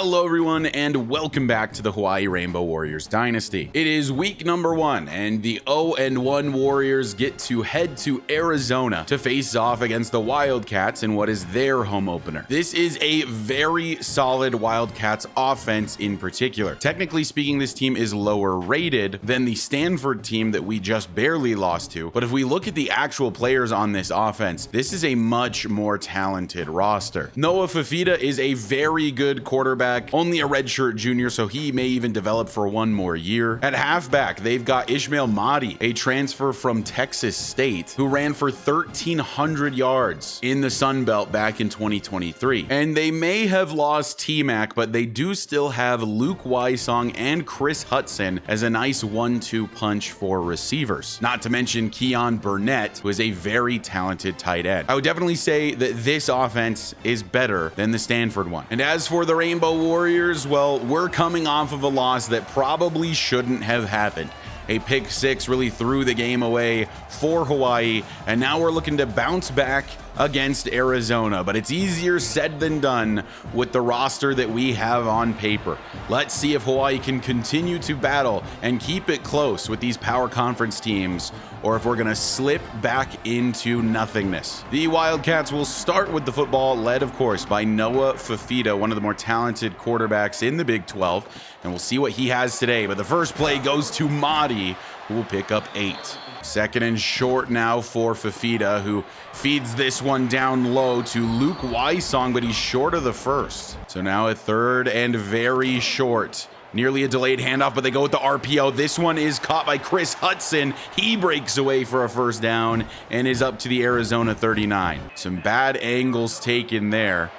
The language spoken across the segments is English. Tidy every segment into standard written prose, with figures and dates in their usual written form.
Hello everyone and welcome back to the Hawaii Rainbow Warriors Dynasty. It is week number 1 and the 0-1 Warriors get to head to Arizona to face off against the Wildcats in what is their home opener. This is a very solid Wildcats offense in particular. Technically speaking, this team is lower rated than the Stanford team that we just barely lost to, but if we look at the actual players on this offense, this is a much more talented roster. Noah Fafita is a very good quarterback, only a redshirt junior, so he may even develop for one more year. At halfback, they've got Ishmael Mahdi, a transfer from Texas State, who ran for 1,300 yards in the Sun Belt back in 2023. And they may have lost T-Mac, but they do still have Luke Wysong and Chris Hudson as a nice 1-2 punch for receivers. Not to mention Keon Burnett, who is a very talented tight end. I would definitely say that this offense is better than the Stanford one. And as for the Rainbow Warriors, well, we're coming off of a loss that probably shouldn't have happened. A pick six really threw the game away for Hawaii, and now we're looking to bounce back against Arizona, but it's easier said than done with the roster that we have on paper. Let's see if Hawaii can continue to battle and keep it close with these power conference teams, or if we're gonna slip back into nothingness. The Wildcats will start with the football, led of course by Noah Fafita, one of the more talented quarterbacks in the Big 12, and we'll see what he has today. But the first play goes to Mahdi, who will pick up 8. Second and short now for Fafita, who feeds this one down low to Luke Wysong, but he's short of the first. So now a third and very short. Nearly a delayed handoff, but they go with the RPO. This one is caught by Chris Hudson. He breaks away for a first down and is up to the Arizona 39. Some bad angles taken there.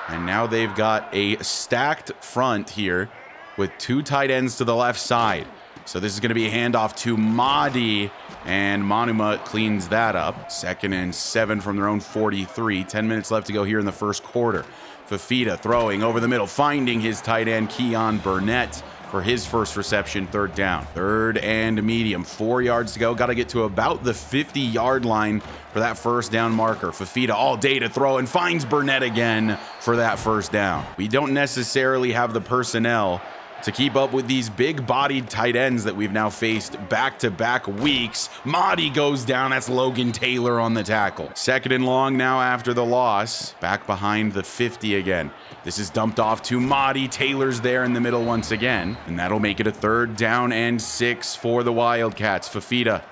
And now they've got a stacked front here with 2 tight ends to the left side. So this is going to be a handoff to Mahdi, and Manuma cleans that up. 2nd and 7 from their own 43. 10 minutes left to go here in the first quarter. Fafita throwing over the middle, finding his tight end Keon Burnett for his first reception, 3rd down. 3rd and medium, 4 yards to go. Got to get to about the 50-yard line for that first down marker. Fafita all day to throw and finds Burnett again for that first down. We don't necessarily have the personnel to keep up with these big-bodied tight ends that we've now faced back-to-back weeks. Mahdi goes down. That's Logan Taylor on the tackle. 2nd and long now after the loss. Back behind the 50 again. This is dumped off to Mahdi. Taylor's there in the middle once again. And that'll make it a 3rd down and 6 for the Wildcats. Fafita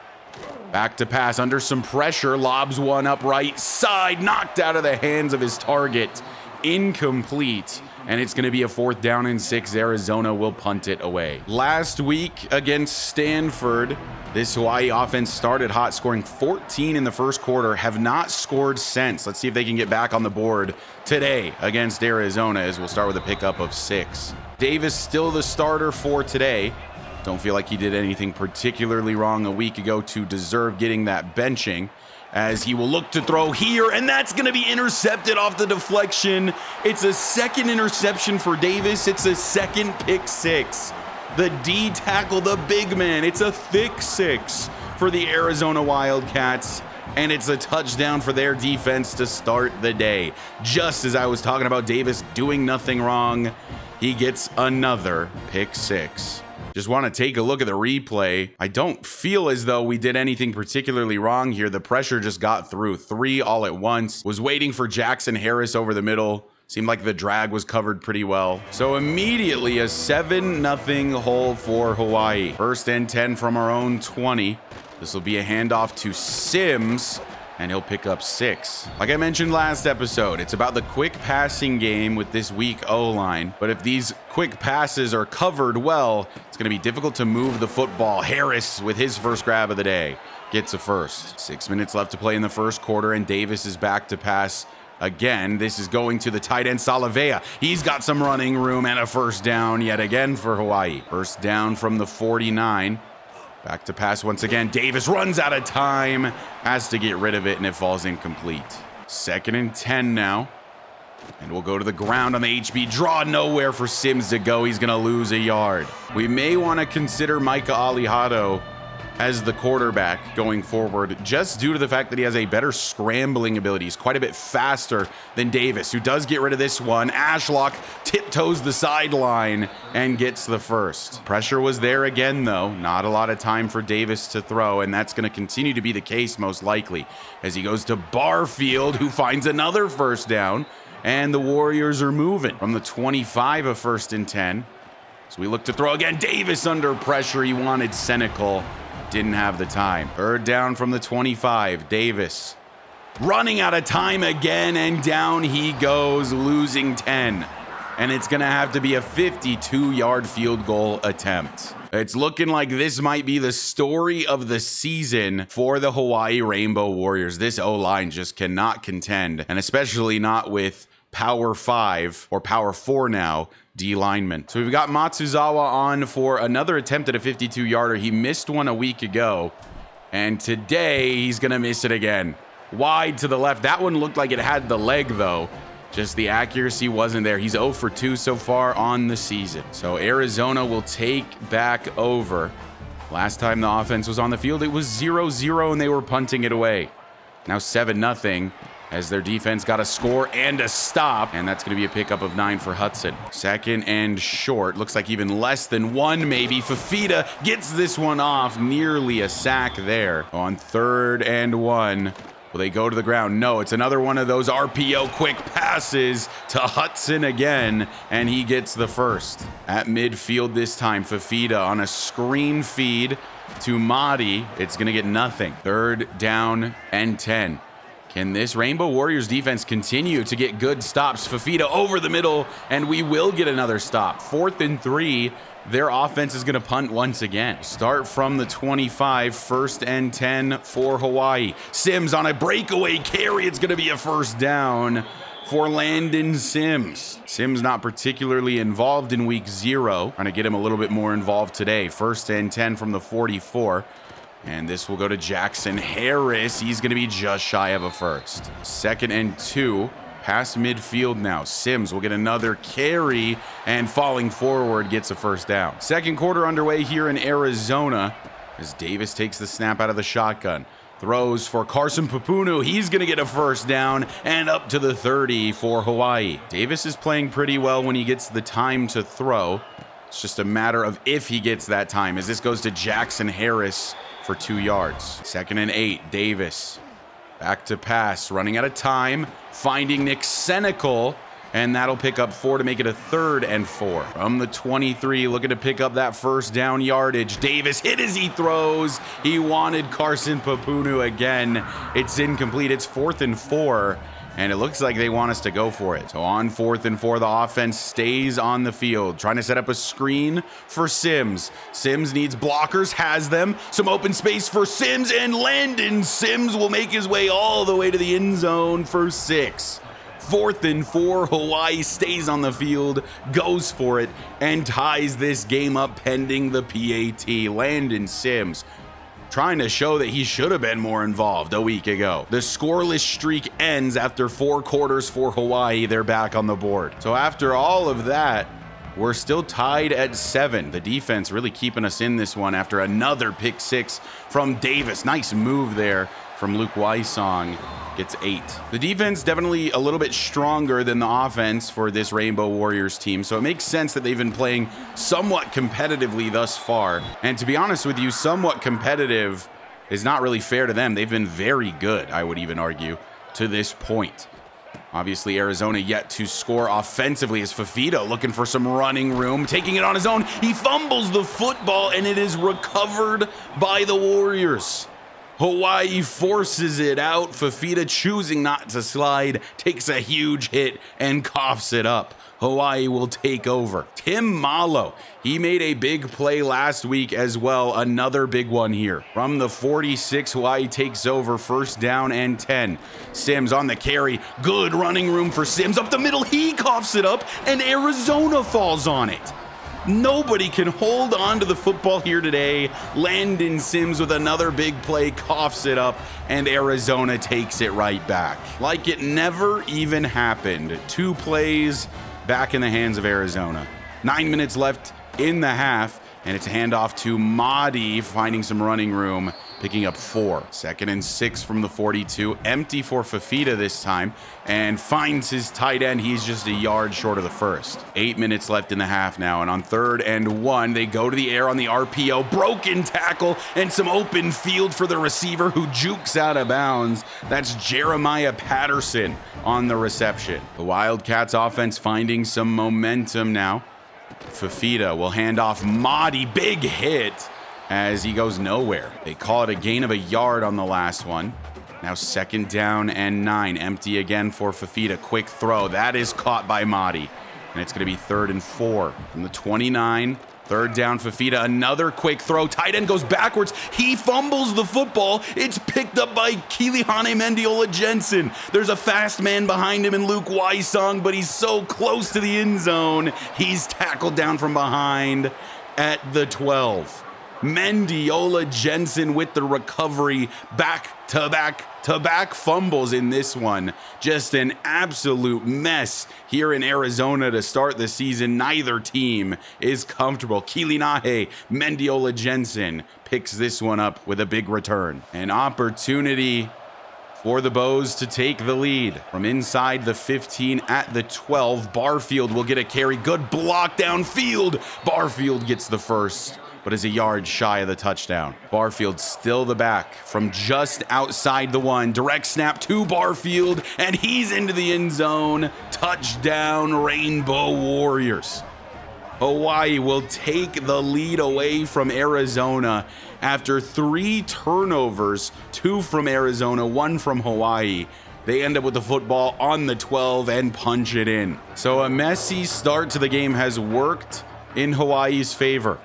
back to pass under some pressure. Lobs one up right side. Knocked out of the hands of his target. Incomplete. And it's going to be a 4th down and 6. Arizona will punt it away. Last week against Stanford, this Hawaii offense started hot, scoring 14 in the first quarter, have not scored since. Let's see if they can get back on the board today against Arizona, as we'll start with a pickup of 6. Davis still the starter for today. Don't feel like he did anything particularly wrong a week ago to deserve getting that benching, as he will look to throw here, and that's going to be intercepted off the deflection. It's a 2nd interception for Davis. It's a 2nd pick 6. The D tackle, the big man. It's a thick 6 for the Arizona Wildcats, and it's a touchdown for their defense to start the day. Just as I was talking about Davis doing nothing wrong, he gets another pick 6. Just want to take a look at the replay. I don't feel as though we did anything particularly wrong here. The pressure just got through. 3 all at once. Was waiting for Jackson Harris over the middle. Seemed like the drag was covered pretty well. So immediately a 7-0 hole for Hawaii. 1st and 10 from our own 20. This will be a handoff to Sims, and he'll pick up 6. Like I mentioned last episode, it's about the quick passing game with this weak O-line. But if these quick passes are covered well, it's going to be difficult to move the football. Harris, with his first grab of the day, gets a first. 6 minutes left to play in the first quarter, and Davis is back to pass again. This is going to the tight end Salavea. He's got some running room and a first down yet again for Hawaii. First down from the 49. Back to pass once again. Davis runs out of time, has to get rid of it, and it falls incomplete. 2nd and 10 now. And we'll go to the ground on the HB. Draw nowhere for Sims to go. He's going to lose a yard. We may want to consider Micah Alihado as the quarterback going forward, just due to the fact that he has a better scrambling ability. He's quite a bit faster than Davis, who does get rid of this one. Ashlock tiptoes the sideline and gets the first. Pressure was there again, though. Not a lot of time for Davis to throw, and that's going to continue to be the case most likely as he goes to Barfield, who finds another first down, and the Warriors are moving from the 25 of 1st and 10. So we look to throw again. Davis under pressure. He wanted Senecal. Didn't have the time. 3rd down from the 25. Davis running out of time again, and down he goes, losing 10. And it's going to have to be a 52-yard field goal attempt. It's looking like this might be the story of the season for the Hawaii Rainbow Warriors. This O-line just cannot contend, and especially not with Power 5 or Power 4 now D lineman. So we've got Matsuzawa on for another attempt at a 52-yarder. He missed one a week ago, and today he's gonna miss it again. Wide to the left. That one looked like it had the leg, though. Just the accuracy wasn't there. He's 0 for 2 so far on the season. So Arizona will take back over. Last time the offense was on the field, it was 0-0 and they were punting it away. Now 7-0. As their defense got a score and a stop, and that's going to be a pickup of 9 for Hudson. 2nd and short. Looks like even less than 1, maybe. Fafita gets this one off. Nearly a sack there. On 3rd and 1. Will they go to the ground? No, it's another one of those RPO quick passes to Hudson again, and he gets the first. At midfield this time, Fafita on a screen feed to Mahdi. It's going to get nothing. 3rd down and 10. Can this Rainbow Warriors defense continue to get good stops? Fafita over the middle, and we will get another stop. 4th and 3. Their offense is going to punt once again. Start from the 25, 1st and 10 for Hawaii. Sims on a breakaway carry. It's going to be a first down for Landon Sims. Sims not particularly involved in week 0. Trying to get him a little bit more involved today. 1st and 10 from the 44. And this will go to Jackson Harris. He's going to be just shy of a first. 2nd and 2. Past midfield now. Sims will get another carry, and falling forward gets a first down. 2nd quarter underway here in Arizona as Davis takes the snap out of the shotgun. Throws for Carson Papunu. He's going to get a first down and up to the 30 for Hawaii. Davis is playing pretty well when he gets the time to throw. It's just a matter of if he gets that time, as this goes to Jackson Harris for 2 yards. 2nd and 8. Davis back to pass, running out of time, finding Nick Senecal, and that'll pick up 4 to make it a 3rd and 4. From the 23, looking to pick up that first down yardage. Davis hit as he throws. He wanted Carson Papunu again. It's incomplete. It's 4th and 4. And it looks like they want us to go for it. So on 4th and 4, the offense stays on the field, trying to set up a screen for Sims. Sims needs blockers, has them. Some open space for Sims, and Landon Sims will make his way all the way to the end zone for 6. 4th and 4, Hawaii stays on the field, goes for it, and ties this game up pending the PAT. Landon Sims trying to show that he should have been more involved a week ago. The scoreless streak ends after 4 quarters for Hawaii. They're back on the board. So after all of that, we're still tied at 7. The defense really keeping us in this one after another pick 6 from Davis. Nice move there from Luke Wysong. Gets 8. The defense definitely a little bit stronger than the offense for this Rainbow Warriors team, so it makes sense that they've been playing somewhat competitively thus far. And to be honest with you, somewhat competitive is not really fair to them. They've been very good, I would even argue, to this point. Obviously, Arizona yet to score offensively as Fafita looking for some running room, taking it on his own. He fumbles the football, and it is recovered by the Warriors. Hawaii forces it out. Fafita choosing not to slide, takes a huge hit and coughs it up. Hawaii will take over. Tim Malo, he made a big play last week as well. Another big one here. From the 46, Hawaii takes over, 1st down and 10. Sims on the carry. Good running room for Sims. Up the middle, he coughs it up, and Arizona falls on it. Nobody can hold on to the football here today. Landon Sims with another big play, coughs it up, and Arizona takes it right back. Like it never even happened. 2 plays back in the hands of Arizona. 9 minutes left in the half, And it's a handoff to Mahdi, finding some running room, picking up 4. 2nd and 6 from the 42. Empty for Fafita this time, and finds his tight end. He's just a yard short of the first. 8 minutes left in the half now, and on 3rd and 1, they go to the air on the RPO. Broken tackle and some open field for the receiver who jukes out of bounds. That's Jeremiah Patterson on the reception. The Wildcats offense finding some momentum now. Fafita will hand off Mahdi. Big hit as he goes nowhere. They call it a gain of a yard on the last one. Now 2nd down and 9. Empty again for Fafita. Quick throw. That is caught by Mahdi. And it's going to be 3rd and 4 from the 29. 3rd down, Fafita. Another quick throw. Tight end goes backwards. He fumbles the football. It's picked up by Kilihane Mendiola Jensen. There's a fast man behind him in Luke Wysong, but he's so close to the end zone. He's tackled down from behind at the 12. Mendiola Jensen with the recovery. Back-to-back fumbles in this one. Just an absolute mess here in Arizona to start the season. Neither team is comfortable. Kilihane Mendiola Jensen picks this one up with a big return. An opportunity for the Bows to take the lead. From inside the 15 at the 12, Barfield will get a carry. Good block downfield. Barfield gets the first, but is a yard shy of the touchdown. Barfield still the back from just outside the 1. Direct snap to Barfield, and he's into the end zone. Touchdown, Rainbow Warriors. Hawaii will take the lead away from Arizona after 3 turnovers, 2 from Arizona, 1 from Hawaii. They end up with the football on the 12 and punch it in. So a messy start to the game has worked in Hawaii's favor.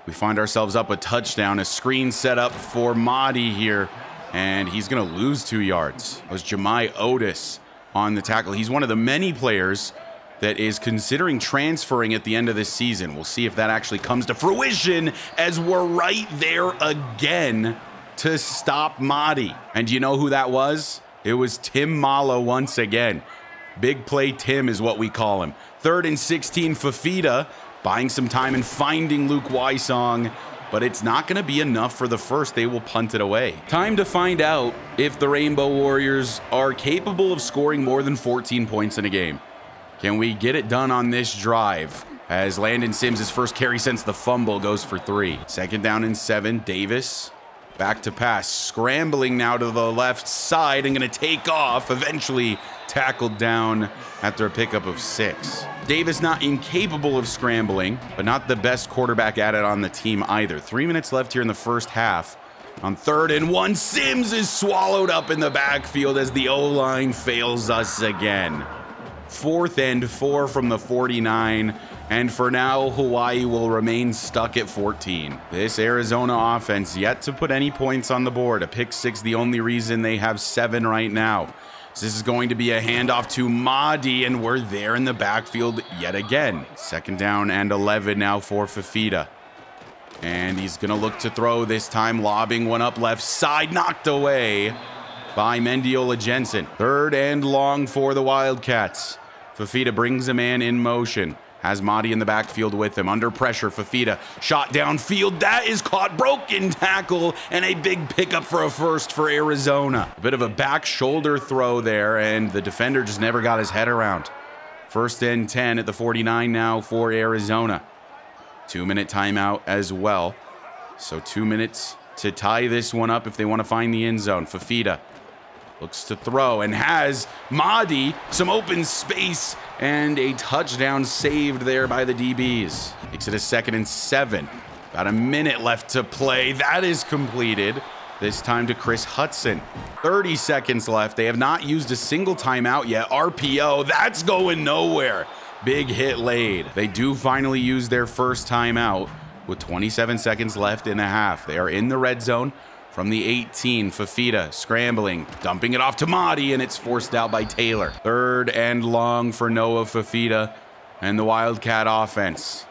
We find ourselves up a touchdown, a screen set up for Mahdi here, and he's going to lose 2 yards. It was Jemai Otis on the tackle. He's one of the many players that is considering transferring at the end of this season. We'll see if that actually comes to fruition as we're right there again to stop Mahdi. And you know who that was? It was Tim Mala once again. Big play Tim is what we call him. 3rd and 16, Fafita buying some time and finding Luke Wysong, but it's not going to be enough for the first. They will punt it away. Time to find out if the Rainbow Warriors are capable of scoring more than 14 points in a game. Can we get it done on this drive? As Landon Sims' first carry since the fumble goes for 3. 2nd down and 7, Davis back to pass, scrambling now to the left side and going to take off, eventually tackled down after a pickup of 6. Davis not incapable of scrambling, but not the best quarterback at it on the team either. 3 minutes left here in the first half. On 3rd and 1, Sims is swallowed up in the backfield as the O-line fails us again. 4th and 4 from the 49, and for now, Hawaii will remain stuck at 14. This Arizona offense yet to put any points on the board. A pick 6, the only reason they have 7 right now. So this is going to be a handoff to Mahdi, and we're there in the backfield yet again. 2nd down and 11 now for Fafita. And he's going to look to throw this time, lobbing one up left side, knocked away by Mendiola Jensen. 3rd and long for the Wildcats. Fafita brings a man in motion. Has Mahdi in the backfield with him. Under pressure, Fafita shot downfield. That is caught. Broken tackle and a big pickup for a first for Arizona. A bit of a back shoulder throw there, and the defender just never got his head around. 1st and 10 at the 49 now for Arizona. 2-minute timeout as well. So 2 minutes to tie this one up if they want to find the end zone. Fafita looks to throw and has Mahdi some open space and a touchdown saved there by the DBs. Makes it a 2nd and 7. About a minute left to play. That is completed. This time to Chris Hudson. 30 seconds left. They have not used a single timeout yet. RPO, that's going nowhere. Big hit laid. They do finally use their first timeout with 27 seconds left in the half. They are in the red zone. From the 18, Fafita scrambling, dumping it off to Mahdi, and it's forced out by Taylor. 3rd and long for Noah Fafita and the Wildcat offense.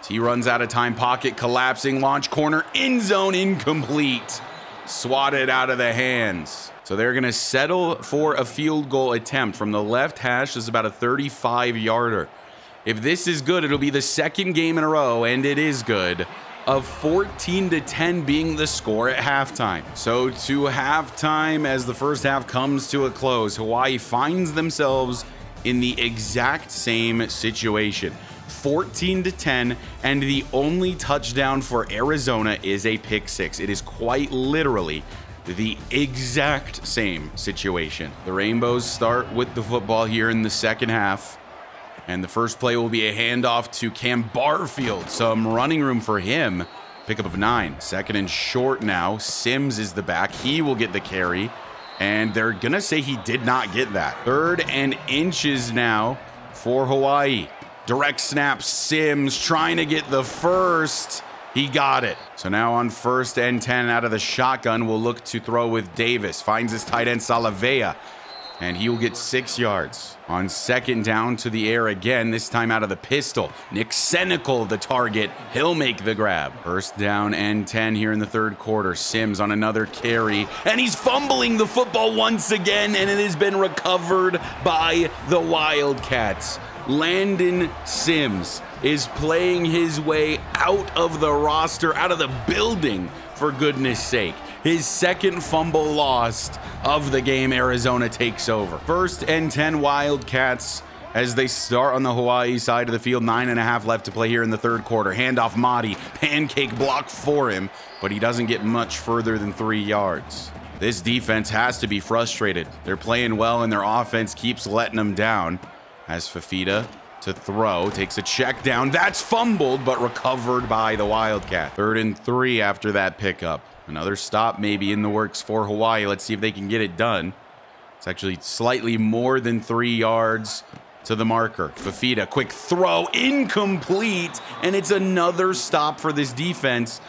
He runs out of time, pocket collapsing, launch corner, end zone incomplete. Swatted out of the hands. So they're going to settle for a field goal attempt from the left hash. This is about a 35-yarder. If this is good, it'll be the second game in a row, and it is good, of 14-10 being the score at halftime. So to halftime, as the first half comes to a close, Hawaii finds themselves in the exact same situation. 14-10, and the only touchdown for Arizona is a pick six. It is quite literally the exact same situation. The Rainbows start with the football here in the second half, and the first play will be a handoff to Cam Barfield. Some running room for him. Pickup of 9. Second and short now. Sims is the back. He will get the carry, and they're gonna say he did not get that. 3rd and inches now for Hawaii. Direct snap, Sims trying to get the first. He got it. So now on 1st and 10 out of the shotgun, we'll look to throw with Davis. Finds his tight end Salavea, and he will get 6 yards. On 2nd down to the air again, this time out of the pistol. Nick Senecal, the target. He'll make the grab. 1st down and 10 here in the 3rd quarter. Sims on another carry, and he's fumbling the football once again, and it has been recovered by the Wildcats. Landon Sims is playing his way out of the roster, out of the building, for goodness sake. His 2nd fumble lost of the game. Arizona takes over. 1st and 10 Wildcats as they start on the Hawaii side of the field. 9.5 left to play here in the 3rd quarter. Handoff Mahdi, pancake block for him, but he doesn't get much further than 3 yards. This defense has to be frustrated. They're playing well and their offense keeps letting them down. As Fafita to throw, takes a check down. That's fumbled, but recovered by the Wildcat. 3rd and 3 after that pickup. Another stop maybe in the works for Hawaii. Let's see if they can get it done. It's actually slightly more than 3 yards to the marker. Fafita, quick throw, incomplete, and it's another stop for this defense.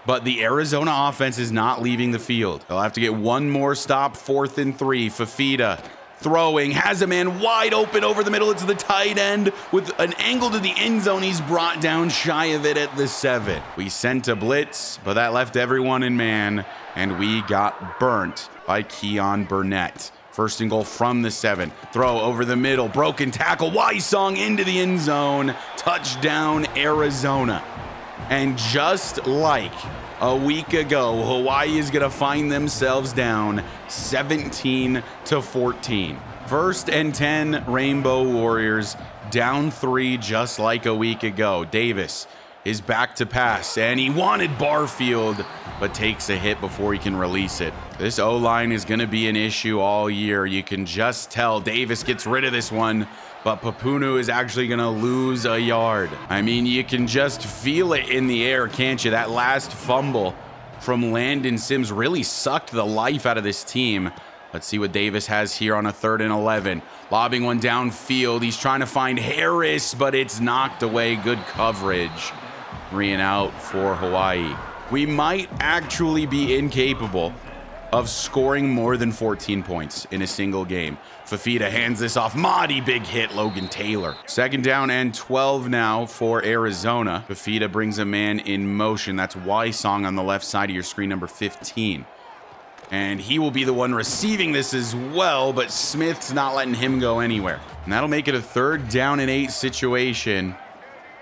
But the Arizona offense is not leaving the field. They'll have to get one more stop. 4th and 3. Fafita throwing, has a man wide open over the middle. It's the tight end with an angle to the end zone. He's brought down shy of it at the 7. We sent a blitz, but that left everyone in man, and we got burnt by Keon Burnett. 1st and goal from the 7. Throw over the middle, broken tackle, Wysong into the end zone. Touchdown, Arizona. And just like a week ago, Hawaii is going to find themselves down 17-14. 1st and 10 Rainbow Warriors, down 3 just like a week ago. Davis is back to pass, and he wanted Barfield, but takes a hit before he can release it. This O-line is going to be an issue all year. You can just tell. Davis gets rid of this one, but Papunu is actually going to lose a yard. I mean, you can just feel it in the air, can't you? That last fumble from Landon Sims really sucked the life out of this team. Let's see what Davis has here on a 3rd and 11. Lobbing one downfield. He's trying to find Harris, but it's knocked away. Good coverage. 3 and out for Hawaii. We might actually be incapable of scoring more than 14 points in a single game. Fafita hands this off. Mahdi, big hit. Logan Taylor. 2nd down and 12 now for Arizona. Fafita brings a man in motion. That's Wysong on the left side of your screen, number 15. And he will be the one receiving this as well, but Smith's not letting him go anywhere. And that'll make it a 3rd down and 8 situation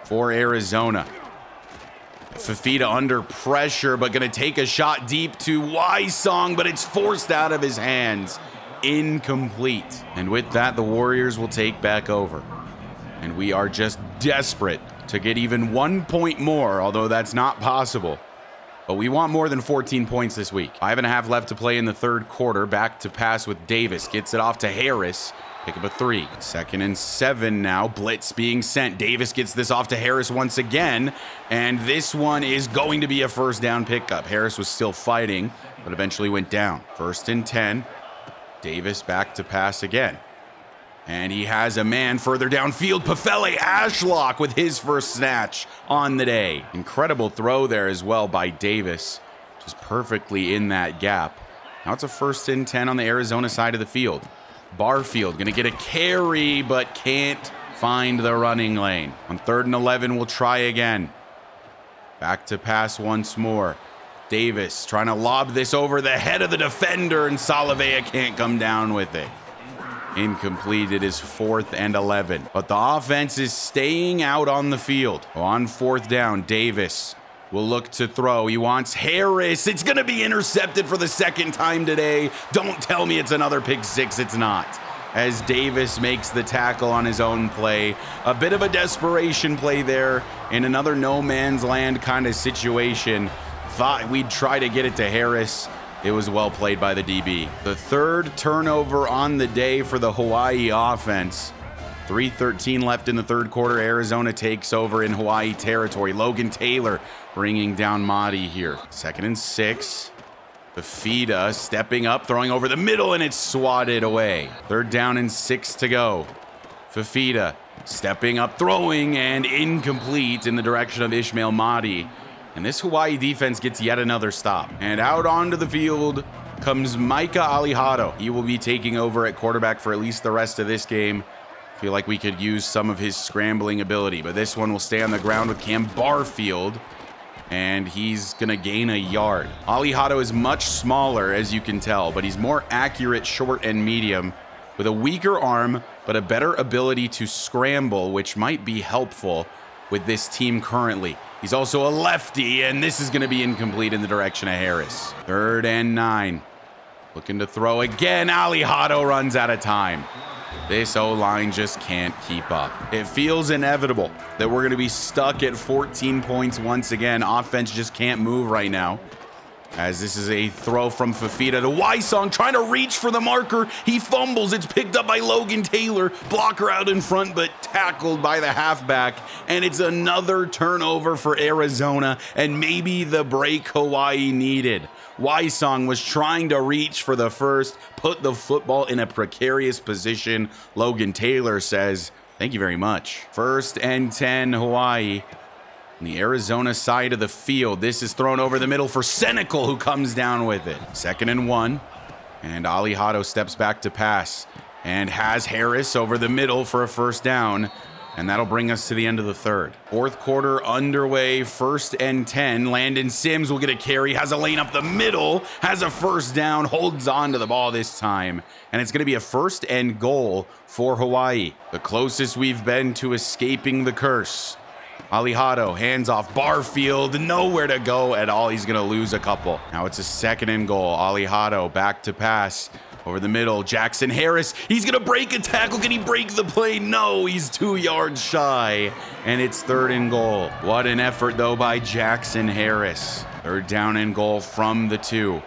for Arizona. Fafita under pressure, but going to take a shot deep to Wysong, but it's forced out of his hands. Incomplete. And with that, the Warriors will take back over. And we are just desperate to get even 1 point more, although that's not possible. But we want more than 14 points this week. 5.5 left to play in the 3rd quarter. Back to pass with Davis. Gets it off to Harris. Pick up a 3. 2nd and 7 now. Blitz being sent. Davis gets this off to Harris once again. And this one is going to be a 1st down pickup. Harris was still fighting, but eventually went down. 1st and 10. Davis back to pass again. And he has a man further downfield. Pefele Ashlock with his first snatch on the day. Incredible throw there as well by Davis. Just perfectly in that gap. Now it's a 1st and 10 on the Arizona side of the field. Barfield going to get a carry, but can't find the running lane. On 3rd and 11, we'll try again. Back to pass once more. Davis trying to lob this over the head of the defender, and Salavea can't come down with it. Incomplete. It is 4th and 11. But the offense is staying out on the field. On 4th down, Davis will look to throw. He wants Harris. It's going to be intercepted for the 2nd time today. Don't tell me it's another pick 6. It's not. As Davis makes the tackle on his own play. A bit of a desperation play there in another no man's land kind of situation. Thought we'd try to get it to Harris. It was well played by the DB. The 3rd turnover on the day for the Hawaii offense. 3:13 left in the 3rd quarter. Arizona takes over in Hawaii territory. Logan Taylor bringing down Mahdi here. 2nd and 6. Fafita stepping up, throwing over the middle, and it's swatted away. 3rd down and 6 to go. Fafita stepping up, throwing, and incomplete in the direction of Ishmael Mahdi. And this Hawaii defense gets yet another stop. And out onto the field comes Micah Alihado. He will be taking over at quarterback for at least the rest of this game. Feel like we could use some of his scrambling ability, but this one will stay on the ground with Cam Barfield. And he's going to gain a yard. Alihado is much smaller, as you can tell, but he's more accurate short and medium with a weaker arm, but a better ability to scramble, which might be helpful with this team currently. He's also a lefty, and this is going to be incomplete in the direction of Harris. 3rd and 9. Looking to throw again. Alihado runs out of time. This O-line just can't keep up. It feels inevitable that we're going to be stuck at 14 points once again. Offense just can't move right now. As this is a throw from Fafita to Wysong, trying to reach for the marker. He fumbles. It's picked up by Logan Taylor. Blocker out in front, but tackled by the halfback. And it's another turnover for Arizona, and maybe the break Hawaii needed. Wysong was trying to reach for the first, put the football in a precarious position. Logan Taylor says, thank you very much. 1st and 10, Hawaii. On the Arizona side of the field, this is thrown over the middle for Senecal, who comes down with it. 2nd and 1, and Alihado steps back to pass and has Harris over the middle for a 1st down, and that'll bring us to the end of the 3rd. 4th quarter underway, 1st and 10. Landon Sims will get a carry, has a lane up the middle, has a 1st down, holds on to the ball this time, and it's going to be a 1st and goal for Hawaii. The closest we've been to escaping the curse. Alihado hands off Barfield, nowhere to go at all. He's going to lose a couple. Now it's a 2nd and goal. Alihado back to pass over the middle. Jackson Harris, he's going to break a tackle. Can he break the play? No, he's 2 yards shy, and it's 3rd and goal. What an effort, though, by Jackson Harris. 3rd down and goal from the 2.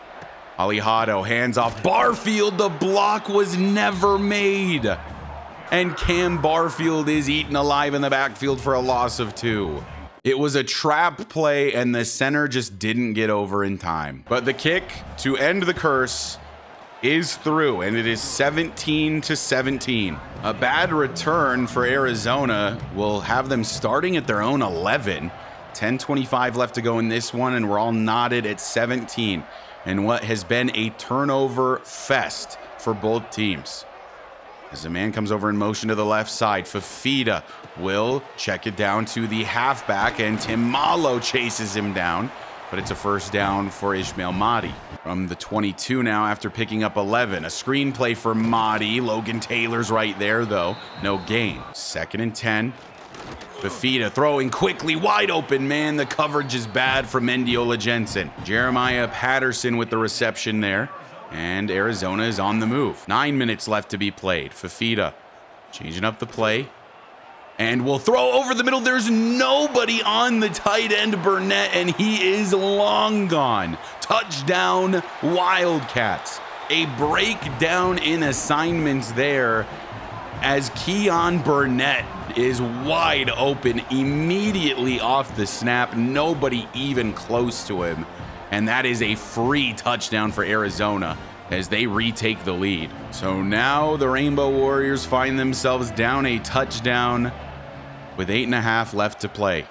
Alihado hands off Barfield. The block was never made. And Cam Barfield is eaten alive in the backfield for a loss of 2. It was a trap play, and the center just didn't get over in time. But the kick to end the curse is through, and it is 17-17. A bad return for Arizona will have them starting at their own 11. 10:25 left to go in this one, and we're all knotted at 17. And what has been a turnover fest for both teams. As the man comes over in motion to the left side, Fafita will check it down to the halfback, and Tim Malo chases him down, but it's a 1st down for Ishmael Mahdi. From the 22 now after picking up 11. A screenplay for Mahdi. Logan Taylor's right there, though. No gain. 2nd and 10. Fafita throwing quickly, wide open, man. The coverage is bad for Mendiola Jensen. Jeremiah Patterson with the reception there. And Arizona is on the move. 9 minutes left to be played. Fafita changing up the play. And will throw over the middle. There's nobody on the tight end, Burnett, and he is long gone. Touchdown, Wildcats. A breakdown in assignments there as Keon Burnett is wide open immediately off the snap. Nobody even close to him. And that is a free touchdown for Arizona as they retake the lead. So now the Rainbow Warriors find themselves down a touchdown with 8.5 left to play.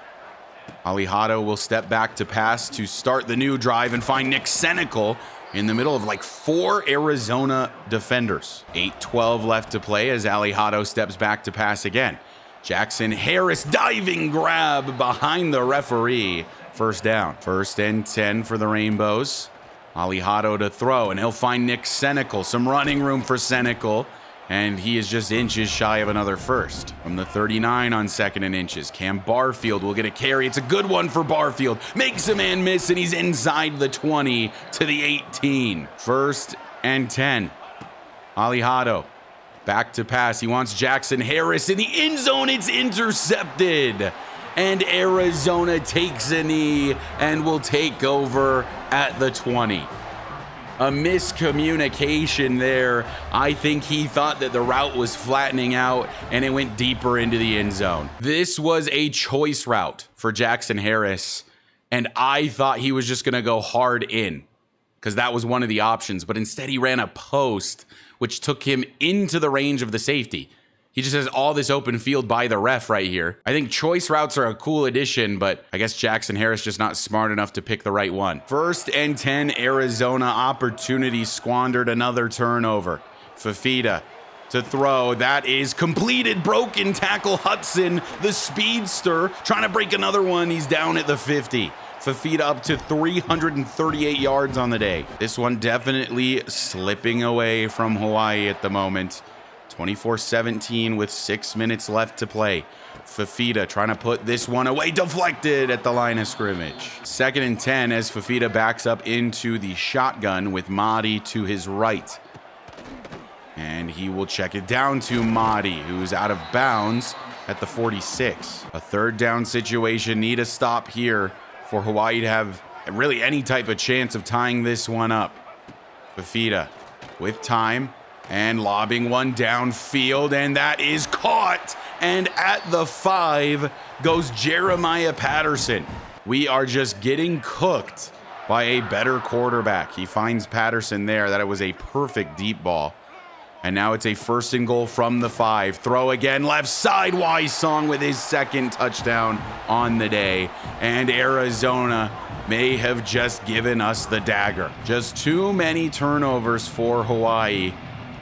Alihado will step back to pass to start the new drive and find Nick Senecal in the middle of like 4 Arizona defenders. 8:12 left to play as Alihado steps back to pass again. Jackson Harris diving grab behind the referee. 1st down. 1st and 10 for the Rainbows. Alihado to throw, and he'll find Nick Senecal. Some running room for Senecal. And he is just inches shy of another first. From the 39 on 2nd and inches, Cam Barfield will get a carry. It's a good one for Barfield. Makes a man miss, and he's inside the 20 to the 18. 1st and 10. Alejado back to pass. He wants Jackson Harris in the end zone. It's intercepted. And Arizona takes a knee and will take over at the 20. A miscommunication there. I think he thought that the route was flattening out and it went deeper into the end zone. This was a choice route for Jackson Harris, and I thought he was just going to go hard in because that was one of the options, but instead he ran a post, which took him into the range of the safety. He just has all this open field by the ref right here. I think choice routes are a cool addition, but I guess Jackson Harris just not smart enough to pick the right one. 1st and 10, Arizona, opportunity squandered, another turnover. Fafita to throw. That is completed. Broken tackle. Hudson, the speedster, trying to break another one. He's down at the 50. Fafita up to 338 yards on the day. This one definitely slipping away from Hawaii at the moment. 24-17 with 6 minutes left to play. Fafita trying to put this one away, deflected at the line of scrimmage. 2nd and 10 as Fafita backs up into the shotgun with Mahdi to his right. And he will check it down to Mahdi, who's out of bounds at the 46. A 3rd down situation, need a stop here for Hawaii to have really any type of chance of tying this one up. Fafita with time. And lobbing one downfield, and that is caught. And at the 5 goes Jeremiah Patterson. We are just getting cooked by a better quarterback. He finds Patterson there. That was a perfect deep ball. And now it's a 1st and goal from the 5. Throw again, left side. Wysong with his 2nd touchdown on the day. And Arizona may have just given us the dagger. Just too many turnovers for Hawaii.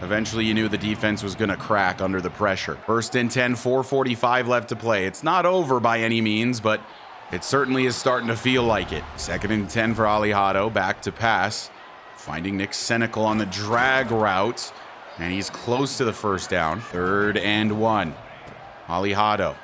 Eventually, you knew the defense was going to crack under the pressure. 1st and 10, 4:45 left to play. It's not over by any means, but it certainly is starting to feel like it. 2nd and 10 for Alejado, back to pass. Finding Nick Senecal on the drag route, and he's close to the 1st down. 3rd and 1. Alejado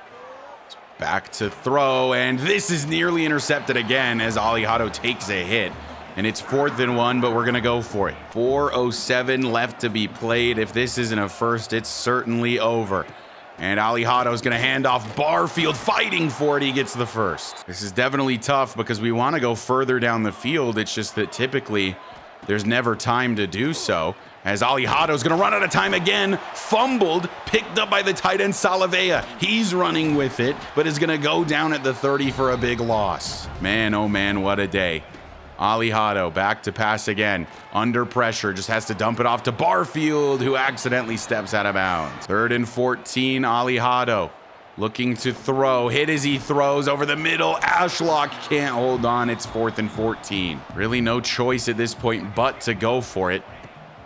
back to throw, and this is nearly intercepted again as Alejado takes a hit. And it's 4th and 1, but we're going to go for it. 4:07 left to be played. If this isn't a first, it's certainly over. And Alejado's going to hand off. Barfield fighting for it. He gets the 1st. This is definitely tough because we want to go further down the field. It's just that typically there's never time to do so. As Alejado's going to run out of time again. Fumbled, picked up by the tight end Salavea. He's running with it, but is going to go down at the 30 for a big loss. Man, oh man, what a day. Alejado back to pass again. Under pressure, just has to dump it off to Barfield, who accidentally steps out of bounds. 3rd and 14, Alejado looking to throw. Hit as he throws over the middle. Ashlock can't hold on. It's 4th and 14. Really no choice at this point but to go for it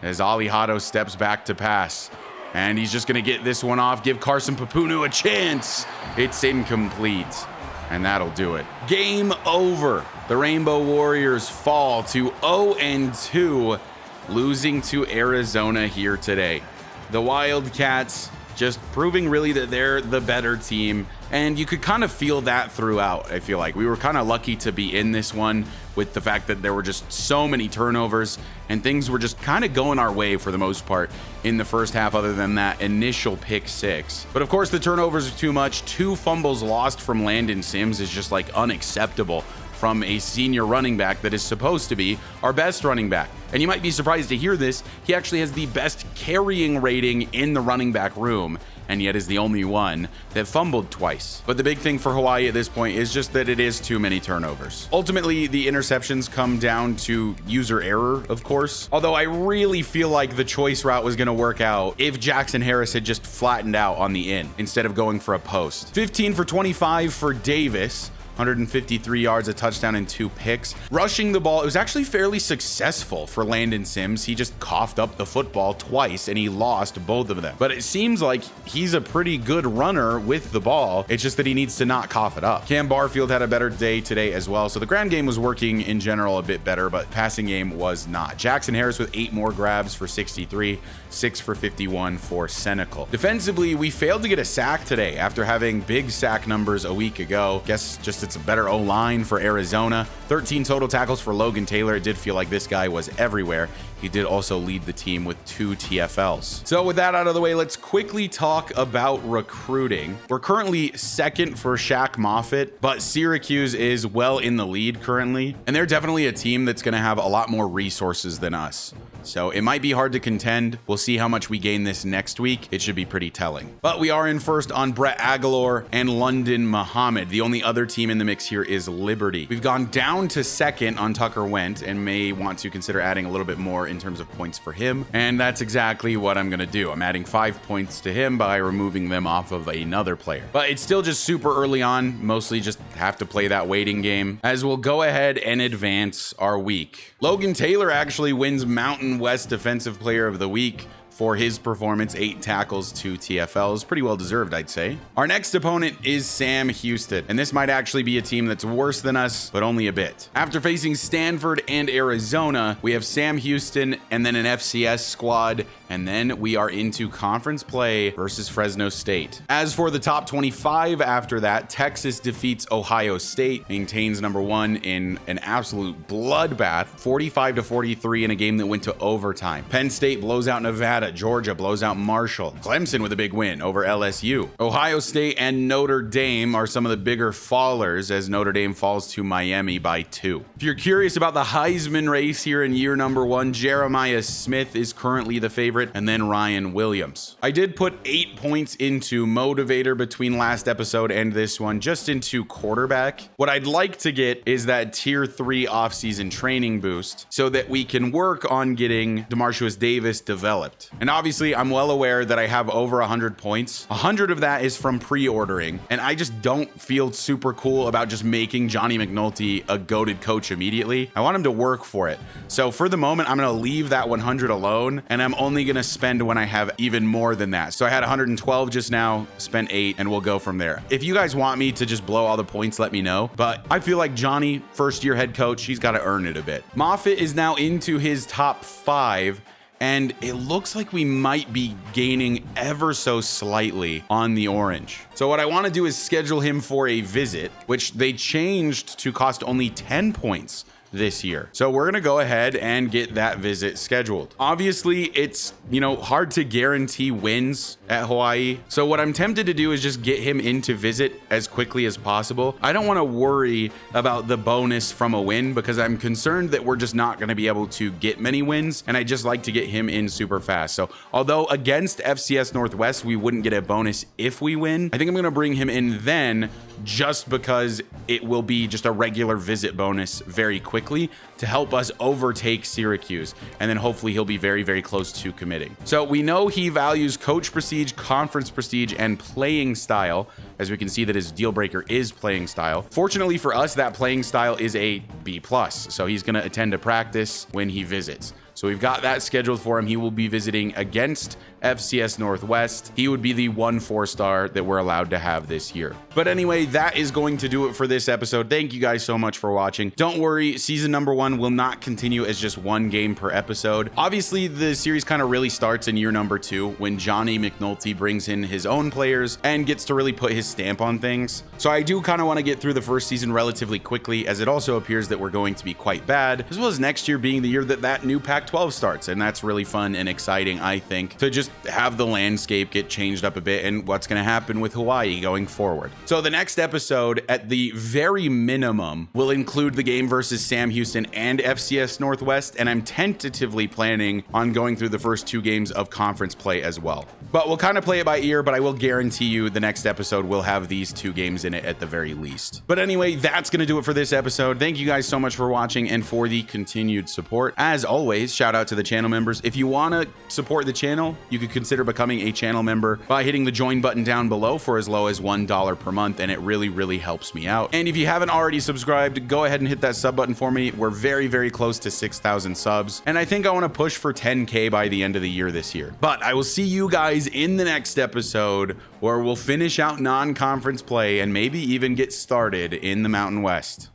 as Alejado steps back to pass. And he's just going to get this one off, give Carson Papunu a chance. It's incomplete. And that'll do it. Game over. The Rainbow Warriors fall to 0-2, losing to Arizona here today. The Wildcats just proving really that they're the better team, and you could kind of feel that throughout. I feel like we were kind of lucky to be in this one with the fact that there were just so many turnovers and things were just kind of going our way for the most part in the first half, other than that initial pick 6. But of course the turnovers are too much. 2 fumbles lost from Landon Sims is just like unacceptable from a senior running back that is supposed to be our best running back. And you might be surprised to hear this, he actually has the best carrying rating in the running back room, and yet is the only one that fumbled twice. But the big thing for Hawaii at this point is just that it is too many turnovers. Ultimately, the interceptions come down to user error, of course. Although I really feel like the choice route was going to work out if Jackson Harris had just flattened out on the in instead of going for a post. 15 for 25 for Davis. 153 yards, a touchdown, and 2 picks. Rushing the ball, it was actually fairly successful for Landon Sims. He just coughed up the football twice and he lost both of them. But it seems like he's a pretty good runner with the ball. It's just that he needs to not cough it up. Cam Barfield had a better day today as well. So the ground game was working in general a bit better, but passing game was not. Jackson Harris with 8 more grabs for 63, 6 for 51 for Senecal. Defensively, we failed to get a sack today after having big sack numbers a week ago. Guess just it's a better O-line for Arizona. 13 total tackles for Logan Taylor. It did feel like this guy was everywhere. He did also lead the team with 2 TFLs. So with that out of the way, let's quickly talk about recruiting. We're currently second for Shaq Moffitt, but Syracuse is well in the lead currently, and they're definitely a team that's going to have a lot more resources than us. So it might be hard to contend. We'll see how much we gain this next week. It should be pretty telling. But we are in first on Brett Aguilar and London Muhammad. The only other team in the mix here is Liberty. We've gone down to second on Tucker Wendt and may want to consider adding a little bit more in terms of points for him. And that's exactly what I'm going to do. I'm adding 5 points to him by removing them off of another player. But it's still just super early on. Mostly just have to play that waiting game as we'll go ahead and advance our week. Logan Taylor actually wins Mountain West Defensive Player of the Week for his performance. 8 tackles, 2 TFLs. Pretty well deserved, I'd say. Our next opponent is Sam Houston, and this might actually be a team that's worse than us, but only a bit. After facing Stanford and Arizona, we have Sam Houston and then an FCS squad, and then we are into conference play versus Fresno State. As for the top 25 after that, Texas defeats Ohio State, maintains number 1 in an absolute bloodbath, 45-43 in a game that went to overtime. Penn State blows out Nevada. Georgia blows out Marshall. Clemson with a big win over LSU. Ohio State and Notre Dame are some of the bigger fallers as Notre Dame falls to Miami by 2. If you're curious about the Heisman race here in year number 1, Jeremiah Smith is currently the favorite, and then Ryan Williams. I did put 8 points into motivator between last episode and this one, just into quarterback. What I'd like to get is that tier 3 offseason training boost so that we can work on getting DeMarcius Davis developed. And obviously, I'm well aware that I have over 100 points. 100 of that is from pre-ordering, and I just don't feel super cool about just making Johnny McNulty a goated coach immediately. I want him to work for it. So for the moment, I'm going to leave that 100 alone, and I'm only going to spend when I have even more than that. So I had 112 just now, spent 8, and we'll go from there. If you guys want me to just blow all the points, let me know. But I feel like Johnny, first-year head coach, he's got to earn it a bit. Moffitt is now into his top 5, and it looks like we might be gaining ever so slightly on the orange. So what I want to do is schedule him for a visit, which they changed to cost only 10 points this year. So we're going to go ahead and get that visit scheduled. Obviously, it's, hard to guarantee wins at Hawaii. So what I'm tempted to do is just get him in to visit as quickly as possible. I don't want to worry about the bonus from a win because I'm concerned that we're just not going to be able to get many wins, and I just like to get him in super fast. So although against FCS Northwest, we wouldn't get a bonus if we win, I think I'm going to bring him in then just because it will be just a regular visit bonus very quickly to help us overtake Syracuse. And then hopefully he'll be very, very close to committing. So we know he values coach prestige, conference prestige, and playing style. As we can see that his deal breaker is playing style. Fortunately for us, that playing style is a B+. So he's going to attend a practice when he visits. So we've got that scheduled for him. He will be visiting against FCS Northwest. He would be the 1 4-star that we're allowed to have this year. But anyway, that is going to do it for this episode. Thank you guys so much for watching. Don't worry, season number 1 will not continue as just 1 game per episode. Obviously, the series kind of really starts in year number 2 when Johnny McNulty brings in his own players and gets to really put his stamp on things. So I do kind of want to get through the first season relatively quickly, as it also appears that we're going to be quite bad, as well as next year being the year that new Pac-12 starts. And that's really fun and exciting, I think, to just have the landscape get changed up a bit and what's going to happen with Hawaii going forward. So the next episode, at the very minimum, will include the game versus Sam Houston and FCS Northwest, and I'm tentatively planning on going through the first 2 games of conference play as well. But we'll kind of play it by ear, but I will guarantee you the next episode will have these 2 games in it at the very least. But anyway, that's going to do it for this episode. Thank you guys so much for watching and for the continued support. As always, shout out to the channel members. If you want to support the channel, you can could consider becoming a channel member by hitting the join button down below for as low as $1 per month, and it really helps me out. And if you haven't already subscribed, go ahead and hit that sub button for me. We're very close to 6,000 subs, and I think I want to push for 10K by the end of the year this year. But I will see you guys in the next episode, where we'll finish out non-conference play and maybe even get started in the Mountain West.